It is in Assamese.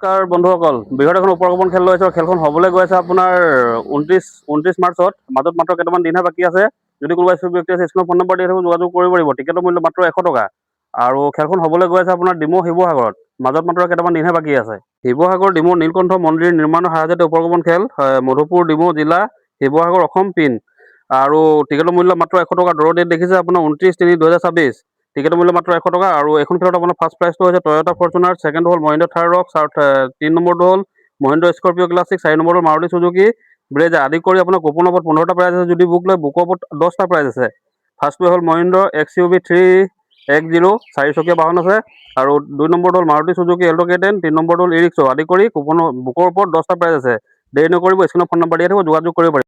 নমস্কাৰ বন্ধুসকল, বৃহৎ এখন উপস্থাপন খেল লৈছে। খেলখন হ'বলৈ গৈ আছে আপোনাৰ 29 মাৰ্চত। মাজত মাত্ৰ কেইটামান দিনহে বাকী আছে। যদি কোনোবা ইচ্ছুক ব্যক্তি আছে, স্ক্ৰীণত ফোন নম্বৰ দি থাকিব, যোগাযোগ কৰিব পাৰিব। টিকেটৰ মূল্য মাত্ৰ 100 টকা। আৰু খেলখন হ'বলৈ গৈ আছে আপোনাৰ ডিমৌ শিৱসাগৰত। মাজত মাত্ৰ কেইটামান দিনহে বাকী আছে। শিৱসাগৰ ডিমৌ নীলকণ্ঠ মন্দিৰ নিৰ্মাণৰ সহায়তে উপস্থাপন খেল। মধুপুৰ ডিমৌ জিলা, শিৱসাগৰ অসম পিন। আৰু টিকেটৰ মূল্য মাত্ৰ 100 টকা। দৰৰ ডেট দেখিছে আপোনাৰ 29/3/2026। টিকেটৰ মূল্য মাত্ৰ 100 টকা। আৰু এখন খেলত আপোনাৰ ফাৰ্ষ্ট প্ৰাইজটো হৈছে টয়োটা ফৰ্চুনাৰ, ছেকেণ্ড হ'ল মহিন্দ্ৰা থাৰ ৰক্স, আৰু 3 নম্বৰটো হ'ল মহিন্দ্ৰা স্কৰপিঅ' ক্লাছিক, 4 নম্বৰটো মাৰুতি চুজুকি ব্ৰেজা। আদি কৰি আপোনাৰ কুপনৰ ওপৰত 15টা প্ৰাইজ আছে। যদি বুক লয় বুকৰ ওপৰত 10টা প্ৰাইজ আছে। ফাৰ্ষ্টটো হ'ল মহিন্দ্ৰা XUV 310, 4-চকীয়া বাহন আছে। আৰু 2 নম্বৰটো হ'ল মাৰুতি চুজুকি এল্টো K10, 3 নম্বৰটো হ'ল ই ৰিক্সা। আদি কৰি বুকৰ ওপৰত 10টা প্ৰাইজ আছে। দেৰি নকৰিব, স্ক্ৰীণত ফোন নম্বৰ দিয়া থাকিব, যোগাযোগ কৰিব পাৰিব।